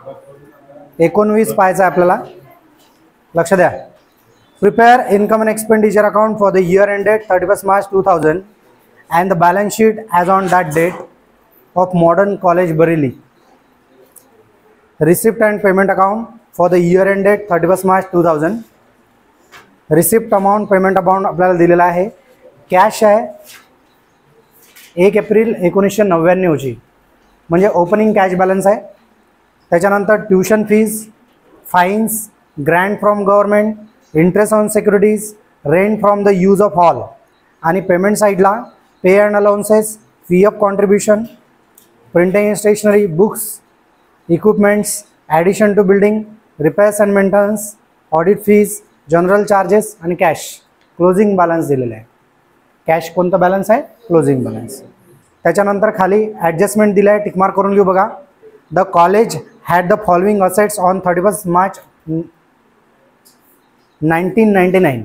19 पाहायचं आपल्याला, लक्ष द्या. Prepare income and expenditure account for the year ended 31 March 2000 and the balance sheet as on that date of Modern College Bareilly. Receipt and payment account for the year ended 31 March 2000. Receipt amount, payment amount आपल्याला दिलेला आहे. Cash आहे 1 April 1999ची, म्हणजे opening cash balance आहे. त्याच्यानंतर tuition fees, fines, grant from government, interest on securities, rent from the use of hall. आणि payment साईडला pay and allowances, fee of contribution, printing and stationery, books, equipments, addition to building, repairs and maintenance, audit fees, general charges आणि cash. Closing balance दिलेला आहे. Cash कोणतं balance आहे? Closing balance. त्याच्यानंतर खाली adjustment दिलं आहे, टिकमार्क करून घेऊ बघा. The college had the following assets on 31 March 1999.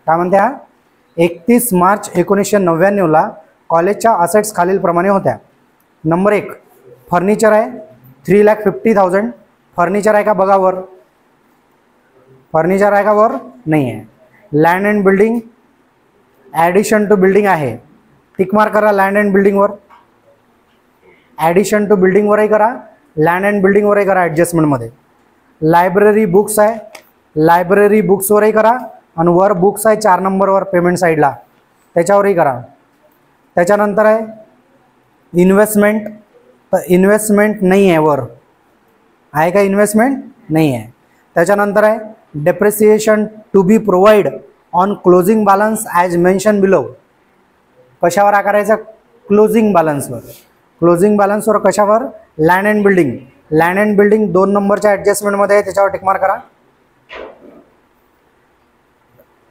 काय म्हणत्या? 31 मार्च 1999ला कॉलेजच्या असेट्स खालीलप्रमाणे होत्या. नंबर 1, फर्निचर आहे 3,50,000. फर्निचर आहे का बघा वर? फर्निचर आहे का वर? नाही आहे. Land and building, addition to building आहे, टिकमार्क करा लँड अँड बिल्डिंगवर. ॲडिशन टू बिल्डिंगवरही करा, लँड अँड बिल्डिंगवरही करा ॲडजस्टमेंटमध्ये. लायब्ररी बुक्स आहे, लायब्ररी बुक्सवरही करा. आणि वर बुक्स आहे 4 नंबरवर पेमेंट साईडला, त्याच्यावरही करा. त्याच्यानंतर आहे इन्व्हेस्टमेंट, तर इन्व्हेस्टमेंट नाही आहे वर. आहे का इन्व्हेस्टमेंट? नाही आहे. त्याच्यानंतर आहे depreciation to be provide on closing balance as mention below. कशावर आकारायचं? क्लोजिंग बॅलन्सवर. क्लोजिंग बॅलन्सवर कशावर? Land and building. Land and building 2 नंबरच्या ॲडजस्टमेंटमध्ये आहे, त्याच्यावर टिकमार्क करा.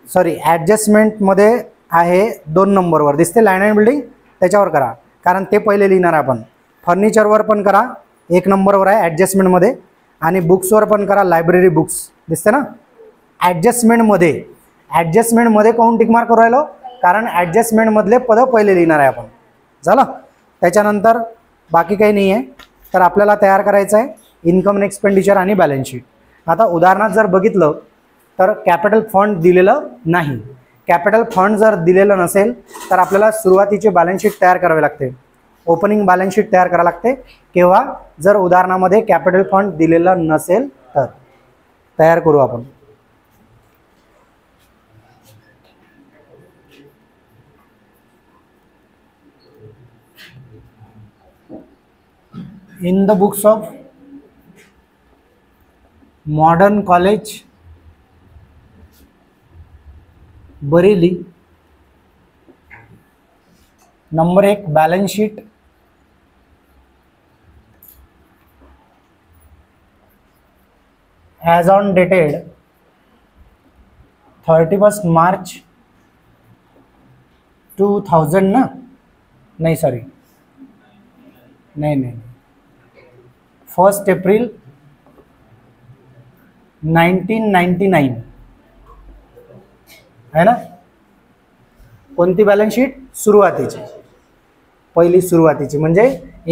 सॉरी, ॲडजस्टमेंटमध्ये आहे 2 नंबरवर दिसते लँड अँड बिल्डिंग, त्याच्यावर करा, कारण ते पहिले लिहिणार आपण. फर्निचरवर पण करा, 1 नंबरवर आहे ॲडजस्टमेंटमध्ये. आणि बुक्सवर पण करा, लायब्ररी बुक्स दिसते ना ॲडजस्टमेंटमध्ये. ॲडजस्टमेंटमध्ये कोण टिकमार्क करू राहिलो? कारण ॲडजस्टमेंटमधले पदं पहिले लिहिणार आहे आपण. झालं. त्याच्यानंतर बाकी काही नाही आहे. तर आपल्याला तयार करायचं आहे इन्कम अँड एक्सपेंडिचर आणि बॅलन्स शीट. आता उदाहरणार्थ जर बघितलं तर कॅपिटल फंड दिलेलं नाही. कॅपिटल फंड जर दिलेलं नसेल तर आपल्याला सुरुवातीचे बॅलन्स शीट तयार करावे लागते, ओपनिंग बॅलन्स शीट तयार करावं लागते. केव्हा? जर उदाहरणामध्ये कॅपिटल फंड दिलेलं नसेल तर. तयार करू आपण. In the books of modern college Bareilly, number 1 balance sheet as on dated 31 March 2000 ना, नाही सॉरी, नाही 1 एप्रिल 1999 आहे ना. कोणती बॅलन्स शीट? सुरुवातीची, पहिली सुरुवातीची, म्हणजे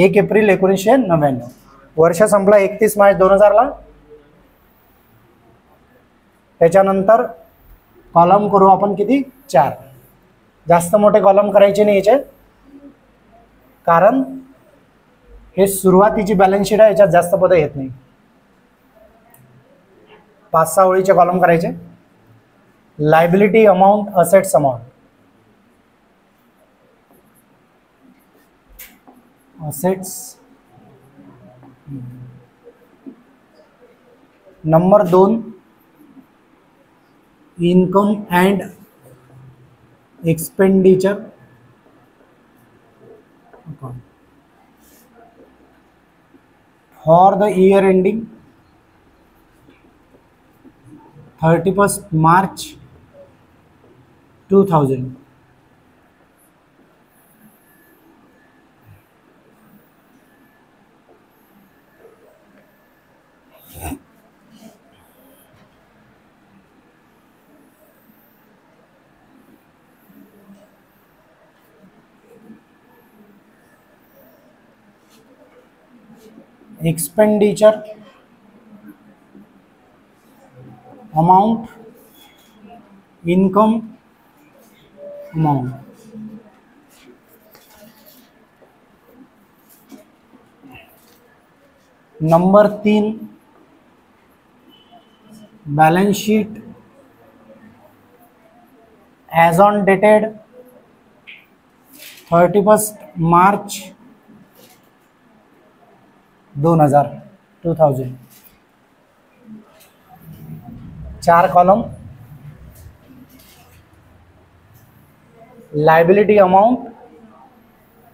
1 एप्रिल 1999. वर्ष संपला 31 मार्च 2000ला. त्याच्यानंतर कॉलम करू आपण किती? 4. जास्त मोठे कॉलम करायचे नाही याचे, कारण हे सुरुवातीची बॅलन्स शीट आहे, याच्यात जास्त पदं येत नाही. 5-6 ओळीचे कॉलम करायचे. Liability amount, assets amount. Assets number 2 income and expenditure for the year ending 31 March 2000. Expenditure amount, income amount. Number 3 balance sheet as on dated 31st March 2000. 4 column. Liability amount,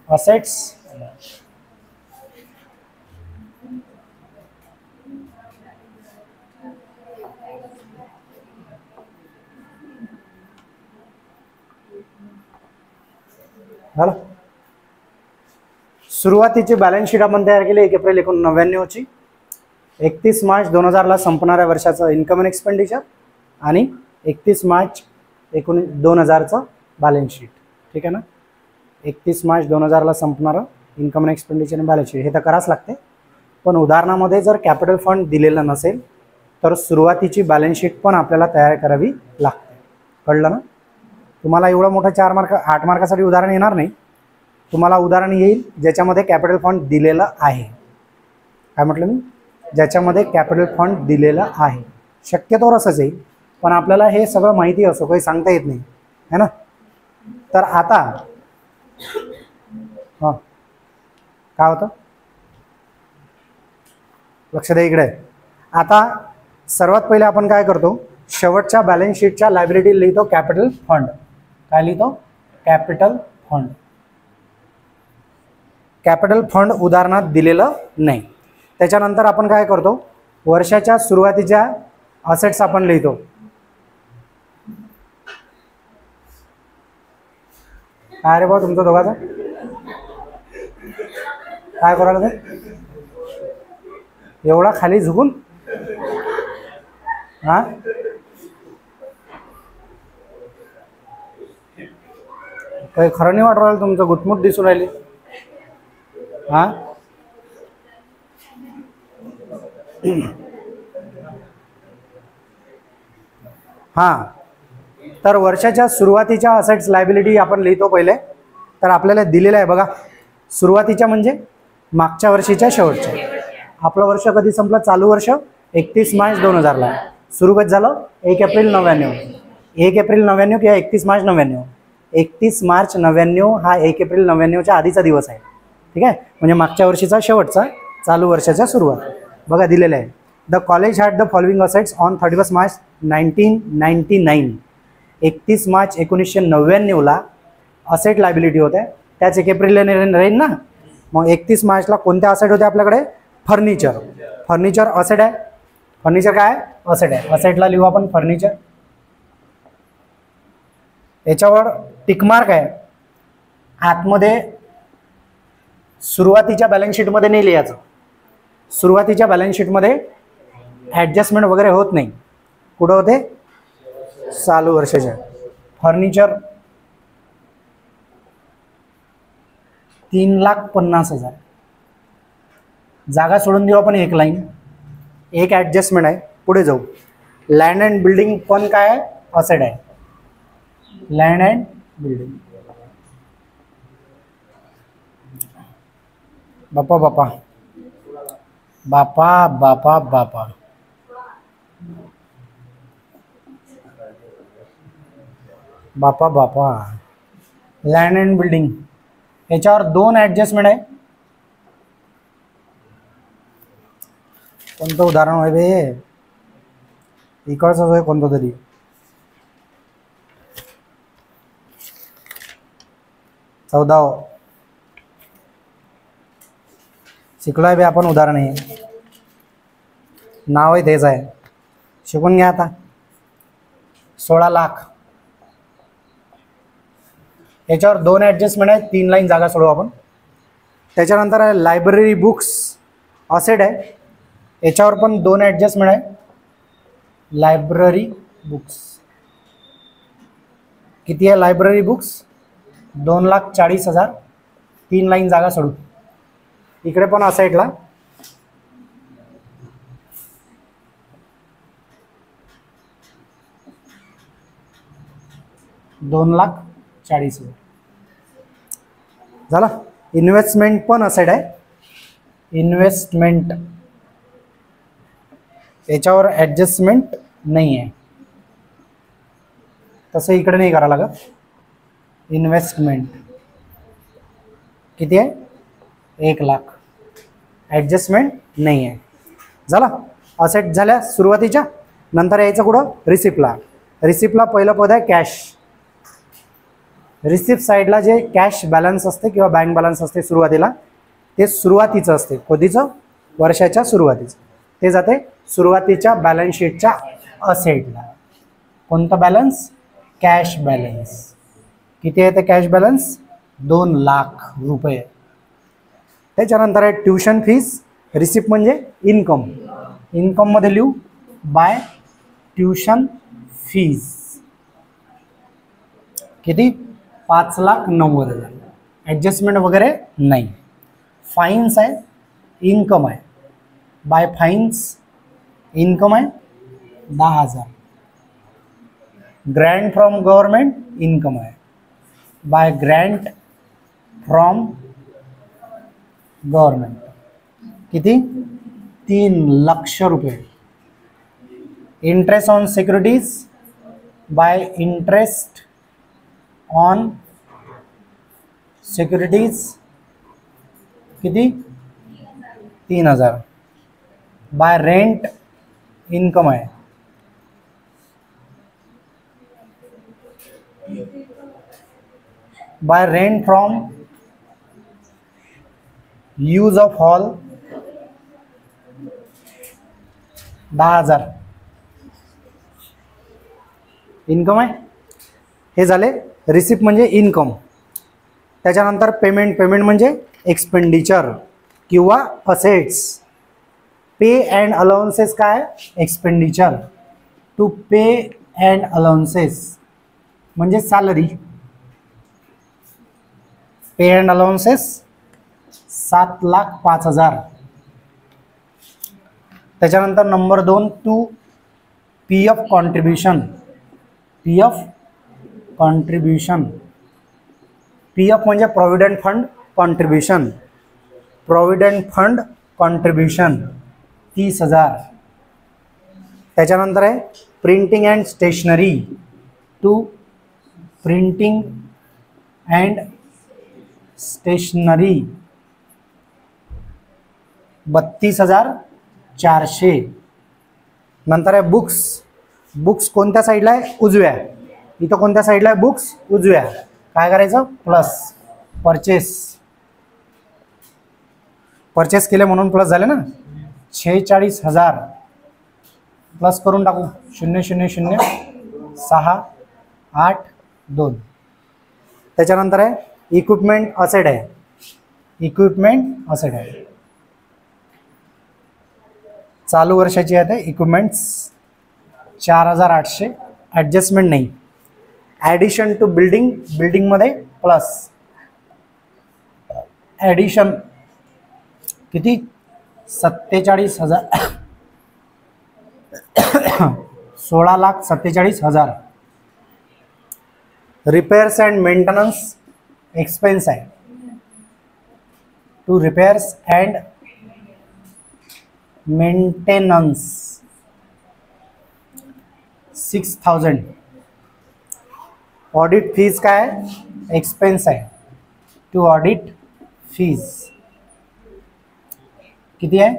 assets, झालं. सुरुवातीची balance sheet आपण तयार केली 1 April 1999 ची. 31 मार्च 2000 ला संपणाऱ्या वर्षाचं income and expenditure आणि 31 मार्च 2000चं balance sheet. ठीक आहे ना. 31 मार्च 2000 ला संपणारं इन्कम अँड एक्सपेंडिचर आणि बॅलन्स शीट हे तर करावंच लागते. पण उदाहरणामध्ये जर कॅपिटल फंड दिलेला नसेल तर सुरुवातीची बॅलन्स शीट पण आपल्याला तयार करावी लागते. कळलं ना. तुम्हाला एवढं मोठं 4 मार्क 8 मार्कासाठी उदाहरण येणार नाही. तुम्हाला उदाहरण येईल ज्याच्यामध्ये कॅपिटल फंड दिलेलं आहे. काय म्हटलं मी? ज्याच्यामध्ये कॅपिटल फंड दिलेलं आहे. शक्यतोवर असंच येईल, पण आपल्याला हे सगळं माहिती असो काही सांगता येत नाही है ना. तर आता हां काय होतं लक्ष द्या इकडे. आता सर्वात पहिले आपण काय करतो, शेवटच्या बॅलन्स शीटच्या लायबिलिटी लिहितो कॅपिटल फंड. काय लिहितो? Capital fund. कॅपिटल फंड उदाहरणात दिलेलं नाही. त्याच्यानंतर आपण काय करतो, वर्षाच्या सुरुवातीच्या असेट्स आपण लिहितो. काय रे भाऊ तुमचं दोघांचं काय करायला ते एवढा खाली झुकून? हा काही खरं नाही वाटू राहिलं तुमचं, गुटमुट दिसून राहिली. हा हां तर वर्षाच्या सुरुवातीच्या असेट्स लायबिलिटी आपण लिहितो पहिले. तर आपल्याला दिलेलं आहे बघा, सुरुवातीच्या म्हणजे मागच्या वर्षीच्या शेवटच्या. आपलं वर्ष कधी संपलं? चालू वर्ष 31 मार्च 2000 ला. सुरू कधी झालं? 1 एप्रिल 99. 1 एप्रिल 99 किंवा 31 मार्च 99. 31 मार्च 99 हा 1 एप्रिल 99च्या आधीचा दिवस आहे. ठीक आहे, म्हणजे मागच्या वर्षीचा शेवटचा, चालू वर्षाच्या सुरुवात. बघा दिलेलं आहे, the college had the following assets on 31 मार्च 1999. 31 मार्च 1999 ला असेट लायबिलिटी होत्या, त्याच 1 एप्रिलला राहील ना. मग 31 मार्चला कोणत्या असेट होत्या आपल्याकडे? फर्निचर. फर्निचर असेट आहे. फर्निचर काय? असेट आहे. असेटला लिहू आपण फर्निचर. याच्यावर टिकमार्क आहे. आतमध्ये सुरुवातीच्या बॅलन्स शीटमध्ये नाही लिहायचं. सुरुवातीच्या बॅलन्स शीटमध्ये ॲडजस्टमेंट वगैरे होत नाही. कुठं होते? चालू वर्षाच्या. फर्निचर 3,50,000. जागा सोडून देऊ आपण एक लाईन. एक ॲडजस्टमेंट आहे. पुढे जाऊ. लँड अँड बिल्डिंग पण काय आहे? असेट आहे. Land and building. बापा बापा बापा बापा बापा बापा बापा लँड अँड बिल्डिंग. याच्यावर 2 ॲडजस्टमेंट आहे. कोणतं उदाहरण आहे बे? इकडचं आहे कोणतं तरी. चौदाव शिकलोय बे आपण. उदाहरण आहे, नाव आहे तेच आहे, शिकून घ्या आता. 16 लाख. याच्यावर 2 ॲडजस्टमेंट आहे. 3 लाईन जागा सोडू आपण. त्याच्यानंतर आहे लायब्ररी बुक्स असेट आहे. याच्यावर पण 2 ॲडजस्टमेंट आहे. लायब्ररी बुक्स किती आहे? Library books 2,40,000. 3 लाईन जागा सोडू. इकडे पण असेटला 2,40,000 झाला. इन्व्हेस्टमेंट पण असेट आहे. इन्व्हेस्टमेंट याच्यावर ॲडजस्टमेंट नाही आहे, तसं इकडे नाही करावं लागत. इन्व्हेस्टमेंट किती आहे? 1,00,000. ॲडजस्टमेंट नाही आहे. झाला. असेट झाल्या सुरुवातीच्या. नंतर यायचं कुठं? रिसिप्टला. रिसिप्टला पहिलं पद आहे कॅश. रिसिप्ट साईडला जे कॅश बॅलन्स असते किंवा बँक बॅलन्स असते सुरुवातीला, ते सुरुवातीचं असते. कधीचं? वर्षाच्या सुरुवातीचं. ते जाते सुरुवातीच्या बॅलन्स शीटच्या असेटला. कोणतं बॅलन्स? Cash balance. किती आहे ते कॅश बॅलन्स? 2,00,000 रुपये. त्याच्यानंतर आहे ट्युशन फीज. रिसिप्ट म्हणजे इन्कम. इन्कममध्ये लिहू बाय ट्युशन फीज. किती? 5,90,000. ॲडजस्टमेंट वगैरे नाही. फाईन्स आहे, इन्कम आहे. बाय फाईन्स इन्कम आहे 10,000. ग्रँट फ्रॉम गव्हर्नमेंट इन्कम आहे. बाय ग्रँट फ्रॉम गव्हर्नमेंट किती? 3,00,000 रुपये. Interest on securities by interest on securities किती? 3,000. बाय रेंट इन्कम आहे. By rent from use of hall 10,000 income आहे. हे झाले रिसिप्ट म्हणजे इन्कम. त्याच्यानंतर पेमेंट. पेमेंट म्हणजे एक्सपेंडिचर किंवा असेट्स. पे अँड अलाउन्सेस काय? Expenditure. To pay and allowances म्हणजे सॅलरी. Pay and allowances 7,05,000. त्याच्यानंतर number 2 to P F contribution. P F contribution. P F म्हणजे provident fund contribution. Provident fund contribution 30,000. त्याच्यानंतर आहे printing and stationery. To printing and stationery 32,400. नंतर आहे books. Books कोणत्या साईडला आहे? उजव्या. इथं कोणत्या साईडला आहे? बुक्स उजव्या. काय करायचं? प्लस. परचेस. परचेस केले म्हणून प्लस झाले ना. 46,000 प्लस करून टाकू. 0,0,0,682. त्याच्यानंतर आहे इक्विपमेंट असेट आहे. इक्विपमेंट असेट आहे. चालू वर्षाची आहे ते इक्विपमेंट्स 4,800. ॲडजस्टमेंट नाही. Addition to building. बिल्डिंगमध्ये प्लस. ॲडिशन किती? 47,000. 16,47,000. रिपेअर्स अँड मेंटेनन्स एक्सपेन्स आहे. To repairs and maintenance 6,000. Audit fees काय? एक्सपेन्स आहे. टू ऑडिट फीज किती आहे?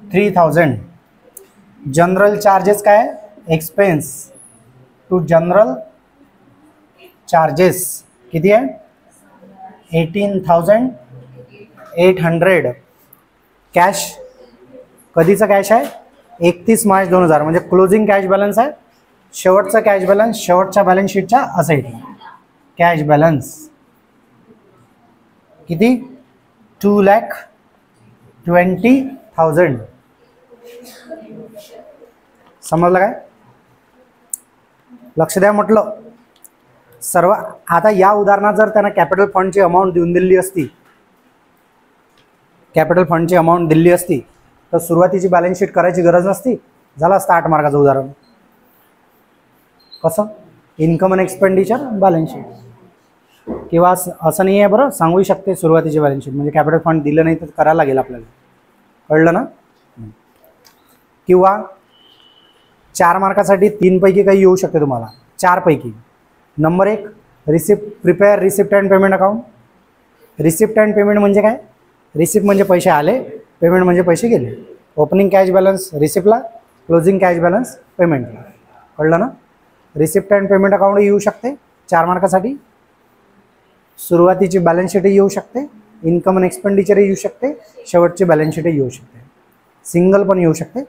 3,000. जनरल चार्जेस काय? एक्सपेन्स. टू जनरल चार्जेस किती आहे? 18,800. कॅश. कधीचा कॅश आहे? 31 मार्च 2000 म्हणजे क्लोजिंग कॅश बॅलन्स आहे. शेवटचा कॅश बॅलन्स शेवटच्या बॅलन्स शीटच्या असेट. कॅश बॅलन्स किती? 2,20,000. समजलं काय? लक्ष द्या म्हटलं. सर्व आता या उदाहरणात जर त्यांना कॅपिटल फंडची अमाऊंट देऊन दिली असती, कॅपिटल फंडची अमाऊंट दिली असती तर सुरुवातीची बॅलन्स शीट करायची गरज नसती. झालं असतं 8 मार्काचं उदाहरण. कसं? Income and expenditure balance sheet, किंवा असं नाही आहे बरं, सांगू शकते सुरुवातीची बॅलन्स शीट, म्हणजे कॅपिटल फंड दिलं नाही तर करायला लागेल आपल्याला, कळलं ना. किंवा 4 मार्कासाठी 3 पैकी काही येऊ शकते तुम्हाला, 4 पैकी. Number 1 receipt, prepare receipt and payment account. Receipt and payment म्हणजे काय? रिसिप्ट म्हणजे पैसे आले, पेमेंट म्हणजे पैसे गेले. ओपनिंग कॅश बॅलन्स रिसिप्टला, क्लोजिंग कॅश बॅलन्स पेमेंटला, कळलं ना. रिसिप्ट अँड पेमेंट अकाउंट येऊ शकते 4 मार्कासाठी. सुरुवातीची बॅलन्स शीटही येऊ शकते, इन्कम अँड एक्सपेंडिचरही येऊ शकते, शेवटची बॅलन्स शीटही येऊ शकते, सिंगल पण येऊ शकते.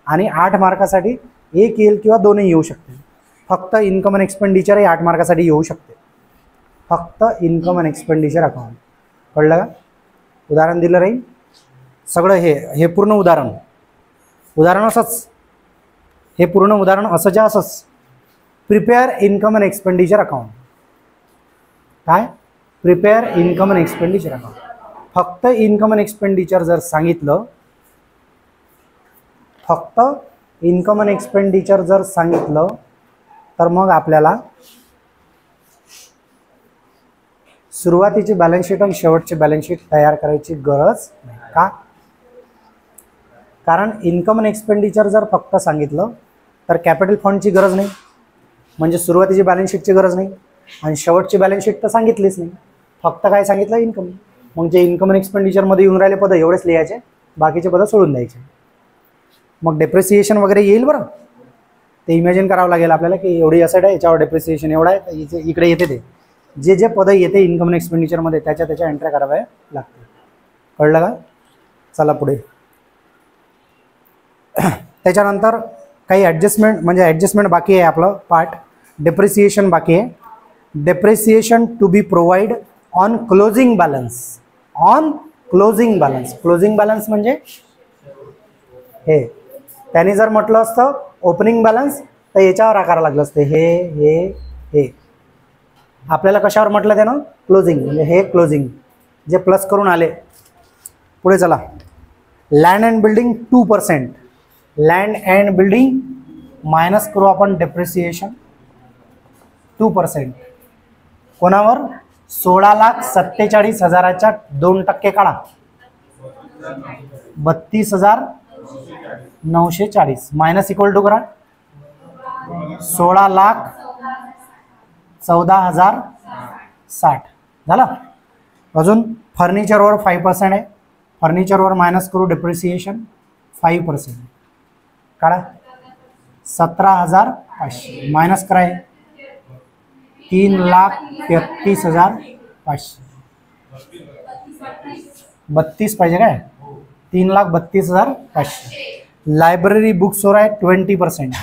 आणि 8 मार्कासाठी 1 येईल किंवा 2ही येऊ शकते. फक्त इन्कम अँड एक्सपेंडिचरही 8 मार्कासाठी येऊ शकते, फक्त इन्कम अँड एक्सपेंडिचर अकाउंट, कळलं का. उदाहरण दिलं राहील सगळं, हे पूर्ण उदाहरण असंच, हे पूर्ण उदाहरण असंच्या असंच. Prepare income and expenditure account. काय? Prepare income and expenditure account. फक्त इन्कम अँड एक्सपेंडिचर जर सांगितलं, फक्त इन्कम अँड एक्सपेंडिचर जर सांगितलं तर मग आपल्याला सुरुवातीची बॅलन्स शीट आणि शेवटची बॅलन्स शीट तयार करायची गरज नाही. का? कारण इन्कम अँड एक्सपेंडिचर जर फक्त सांगितलं तर कॅपिटल फंडची गरज नाही, म्हणजे सुरुवातीची बॅलन्स शीटची गरज नाही, आणि शेवटची बॅलन्स शीट तर सांगितलीच नाही. फक्त काय सांगितलं? इन्कम. मग जे इन्कम अँड एक्सपेंडिचरमध्ये येऊन राहिले पदं एवढेच लिहायचे, बाकीचे पदं सोडून द्यायचे. मग डेप्रिसिएशन वगैरे येईल बरं, ते इमॅजिन करावं लागेल आपल्याला की एवढी असेट आहे, याच्यावर डेप्रिसिएशन एवढा आहे, इकडे येते ते जे पदं येते इन्कम अँड एक्सपेंडिचरमध्ये त्याच्या एंट्र्या कराव्या लागतील, कळलं का. चला पुढे. त्याच्यानंतर काही ॲडजस्टमेंट, म्हणजे ॲडजस्टमेंट बाकी आहे आपलं पार्ट. डेप्रिसिएशन बाकी आहे. Depreciation to be provide on closing balance. On closing balance. Closing balance म्हणजे हे, त्यांनी जर म्हटलं असतं ओपनिंग बॅलन्स तर याच्यावर आकारा लागलं असतं, हे आपल्याला कशावर म्हटलं त्यानं? क्लोजिंग, म्हणजे हे क्लोजिंग जे प्लस करून आले. पुढे चला. Land and building 2%. Land and building minus करू आपण डेप्रिसिएशन 2%. कोणावर? 16,47,000च्या 2% काढा, 32,940 मायनस इक्वल टू करा 16,14,060 झालं. अजून फर्निचरवर 5% आहे, फर्निचरवर मायनस करू डेप्रिसिएशन 5% काढा 17,500 मायनस करा 3,33,500. 32 पाहिजे काय? 3,32,500. लायब्ररी बुक्सवर आहे 20%,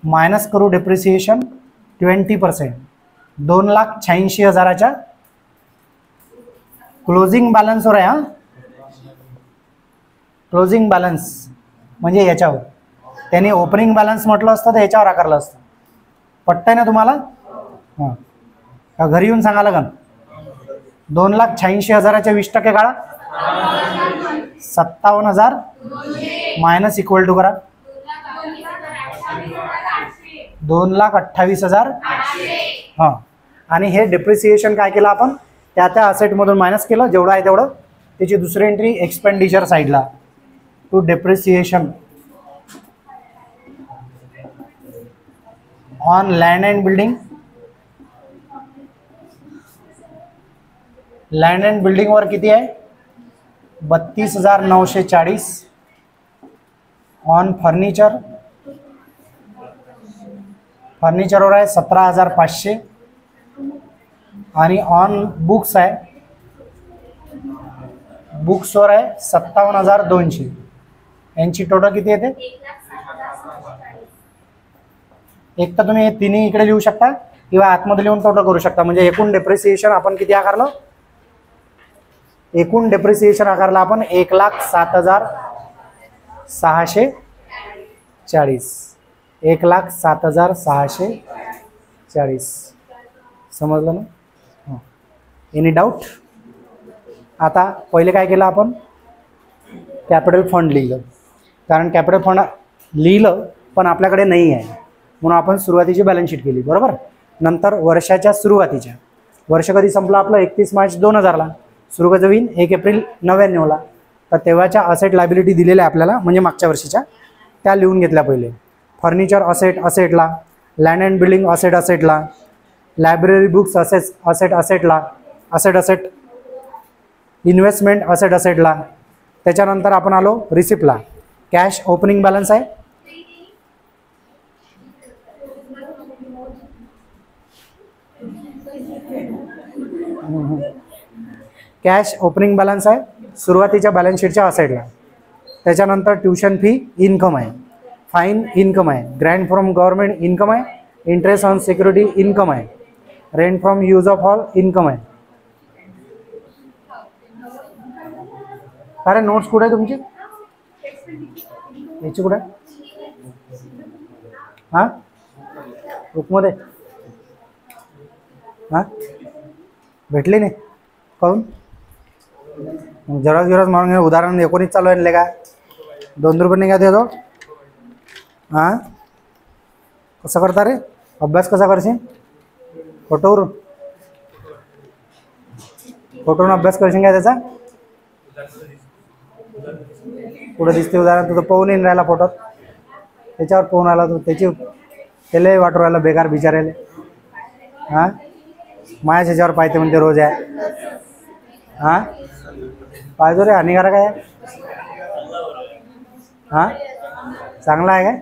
मायनस करू डेप्रिसिएशन 20%. 2,86,000च्या क्लोजिंग बॅलन्सवर आहे. क्लोजिंग बॅलन्स म्हणजे याच्यावर, त्याने ओपनिंग बॅलन्स म्हटलं असतं तर याच्यावर आकारलं असतं. पटतंय ना तुम्हाला? हां, का घरी येऊन सांगा लागन. 2,86,000च्या 20% काढा 57,000 मायनस इक्वल टू करा 2,28,000. हां, आणि हे डेप्रिसिएशन काय केलं आपण? त्या असेटमधून मायनस केलं, जेवढं आहे तेवढं. त्याची दुसरी एंट्री एक्सपेंडिचर साईडला, to depreciation on land and building. Land and बिल्डिंगवर किती आहे? 32,940. ऑन फर्निचर, फर्निचरवर आहे 17,500. आणि ऑन बुक्स आहे, बुक्सवर आहे 57,200. यांची टोटल किती येते? एक तर तुम्ही तिन्ही इकडे लिहू शकता किंवा आतमध्ये लिहून टोटल करू शकता. म्हणजे एकूण डेप्रिसिएशन आपण किती आकारलं? एकूण डेप्रिसिएशन आकारला आपण 1,07,640. 1,07,640. समजलं ना? हां, एनी डाऊट? आता पहिले काय केलं आपण? कॅपिटल फंड लिहिलं, कारण कॅपिटल फंड लिहिलं पण आपल्याकडे नाही आहे. म्हणून आपण सुरुवातीची बॅलन्स शीट केली, बरोबर. नंतर वर्षाच्या सुरुवातीच्या, वर्ष कधी संपलं आपलं 31 मार्च 2000ला, सुरू कधी होईल 1 एप्रिल 99ला. तर तेव्हाच्या असेट लायबिलिटी दिलेल्या आपल्याला, म्हणजे मागच्या वर्षीच्या, त्या लिहून घेतल्या पहिले. फर्निचर असेटला, लँड अँड बिल्डिंग असेटला, लायब्ररी बुक्स असेटला, असेट इन्व्हेस्टमेंट असेटला. त्याच्यानंतर आपण आलो रिसिप्टला. कॅश ओपनिंग बॅलन्स आहे, कॅश ओपनिंग बॅलन्स आहे सुरुवातीच्या बॅलन्स शीटच्या असेटला. त्याच्यानंतर ट्युशन फी इन्कम आहे, फाईन इन्कम आहे, ग्रँट फ्रॉम गव्हर्नमेंट इन्कम आहे, इंटरेस्ट ऑन सिक्युरिटी इन्कम आहे, rent from use of hall income आहे. अरे नोट्स कुठे आहे तुमची, याची कुठे आहे? हां बुकमध्ये हां भेटली नाही काहून? जरा मारून उदाहरण 19 चालू आहे का? 2 रुपये नाही का देतो? हां कसं करता रे अभ्यास, कसा करशील? फोटोवरून अभ्यास करशील काय त्याचा? पुढे दिसते उदाहरण, तुझं पाहून येऊन राहिला फोटोत, त्याच्यावर पाहून आला तू, त्याला वाटू राहिला बेकार बिचारायला. हां माझ्या ह्याच्यावर पाहते म्हणते रोज आहे. हां पाहिजो रे, हानिकारक आहे. हां चांगला आहे काय?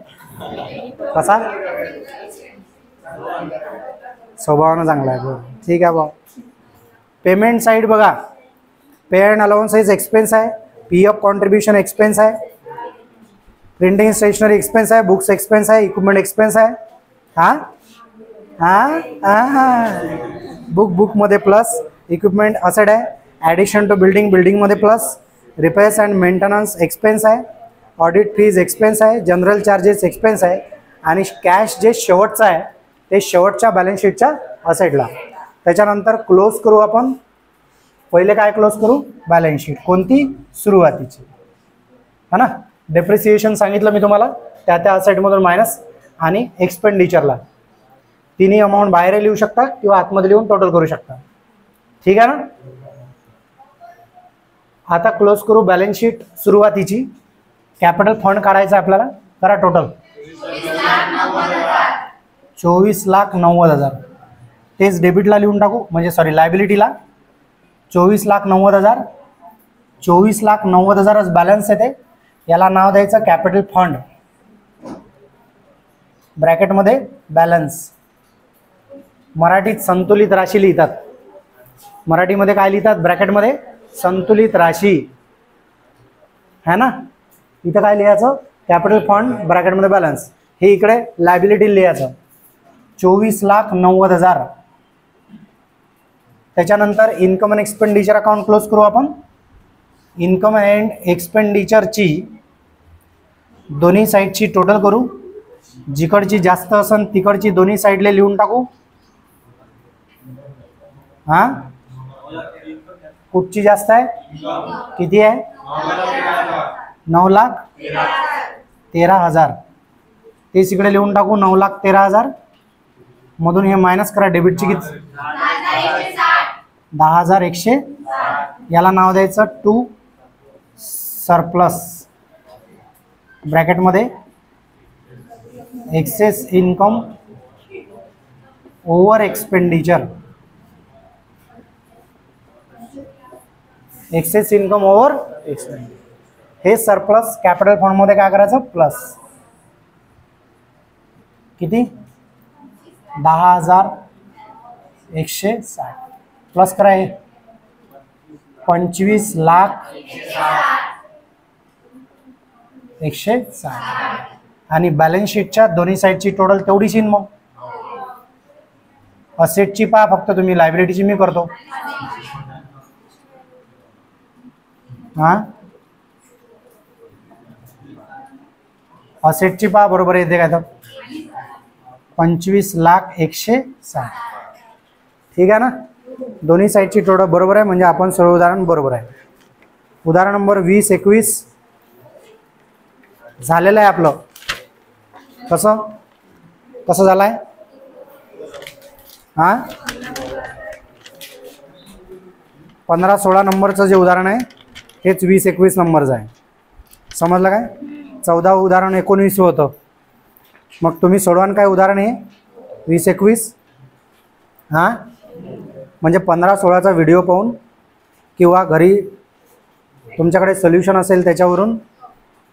कसा स्वभावानं चांगला आहे, ठीक आहे भाऊ. पेमेंट साईड बघा, पे अँड अलाउन्सेस एक्सपेन्स आहे, PF कॉन्ट्रीब्युशन एक्सपेन्स आहे, प्रिंटिंग स्टेशनरी एक्सपेन्स आहे, बुक्स एक्सपेन्स आहे, इक्विपमेंट एक्सपेन्स आहे. हां बुकमध्ये प्लस, इक्विपमेंट असेट आहे, ॲडिशन टू बिल्डिंगमध्ये plus, repairs and maintenance expense आहे, ऑडिट फीज एक्सपेन्स आहे, जनरल चार्जेस एक्सपेन्स आहे. आणि कॅश जे शेवटचं आहे ते शेवटच्या बॅलन्स शीटच्या असेटला. त्याच्यानंतर क्लोज करू आपण. पहिले काय क्लोज करू? Balance sheet. कोणती? सुरुवातीची, है ना. डेप्रिसिएशन सांगितलं मी तुम्हाला, त्या असेटमधून मायनस, आणि एक्सपेंडिचरला. तिन्ही अमाऊंट बाहेर लिहू शकता किंवा आतमध्ये लिहून टोटल करू शकता, ठीक आहे ना. आता क्लोज करू बॅलन्स शीट सुरुवातीची. कॅपिटल फंड काढायचा आपल्याला, करा टोटल 24,90,000. तेच डेबिटला लिहून टाकू, म्हणजे सॉरी लायबिलिटीला 24,90,000. 24,90,000च बॅलन्स येते. याला नाव द्यायचं कॅपिटल फंड, ब्रॅकेटमध्ये बॅलन्स. मराठीत संतुलित राशी लिहितात. मराठीमध्ये काय लिहितात? ब्रॅकेटमध्ये संतुलित राशी, है ना. इथं काय लिहायचं? कॅपिटल फंड ब्रॅकेटमध्ये बॅलन्स. हे इकडे लायबिलिटी लिहायचं 24,90,000. त्याच्यानंतर income and expenditure account close करू आपण. इन्कम अँड एक्सपेंडिचरची दोन्ही साईडची टोटल करू. जिकडची जास्त असन तिकडची दोन्ही साईडला लिहून टाकू. हां कुठची जास्त आहे? किती आहे? 9,13,000. तेच इकडे लिहून टाकू 9,13,000. मधून हे मायनस करा. डेबिटची किती? 10,100. याला नाव द्यायचं टू सरप्लस, ब्रॅकेटमध्ये excess income over expenditure. Excess income over expenditure. हे सरप्लस कॅपिटल फंडमध्ये काय करायचं? प्लस. किती? 10,160. प्लस करा हे 25,160. आणि बॅलन्स शीटच्या दोन्ही साईडची टोटल तेवढीच येईन. मग असेटची पहा फक्त तुम्ही, लायबिलिटीची मी करतो. हां असेटची पहा बरोबर येते काय? तर 25,160. ठीक आहे ना. दोन्ही साईडची टोटल बरोबर आहे, म्हणजे आपण सर्व उदाहरण बरोबर आहे. उदाहरण नंबर 20-21 झालेलं आहे आपलं. कसं? कसं झाला आहे? हां 15-16 नंबरचं जे उदाहरण आहे हेच 20-21 नंबरचं आहे. समजलं काय? 14 उदाहरण 19 होतं. मग तुम्ही सोडवान काय उदाहरण हे 20-21. हां म्हणजे 15-16चा व्हिडिओ पाहून किंवा घरी तुमच्याकडे सोल्युशन असेल त्याच्यावरून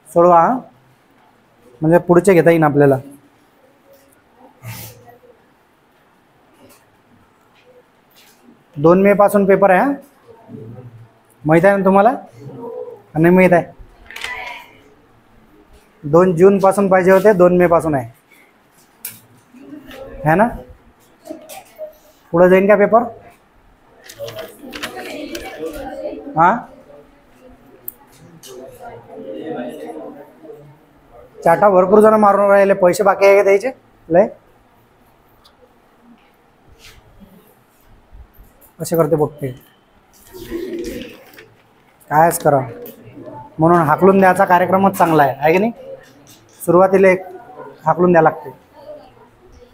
सोडवा, म्हणजे पुढचे घेता येईन आपल्याला. दोन मे पासून पेपर आहे. माहीत आहे ना तुम्हाला? नाही माहीत आहे? 2 जून पासून पाहिजे होते, 2 मे पासून आहे ना? पुढे जाईन का पेपर? हां चाटा भरपूर जण मारून राहिले. पैसे बाकी आहे का द्यायचे लय? कसे करते बघते, कायच करा. म्हणून हाकलून द्यायचा कार्यक्रमच चांगला आहे की नाही? सुरुवातीला एक हाकलून द्यायला लागते.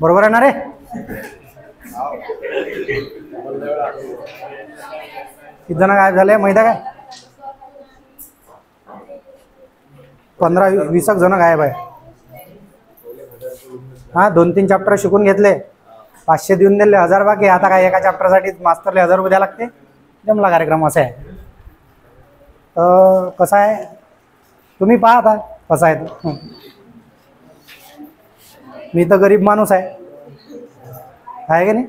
बरोबर आहे ना रे? किती जण गायब झाले माहिती आहे काय? 15-20 जण गायब आहे. हां 2-3 चॅप्टर शिकून घेतले, 500 देऊन दिले, 1000 बाकी. आता काय एका चॅप्टरसाठी मास्तरला 1000 रुपये द्यायला लागते. जमला कार्यक्रम. असं आहे. तर कसं आहे तुम्ही पहा आता कसं आहे तो. मी तर गरीब माणूस आहे की नाही?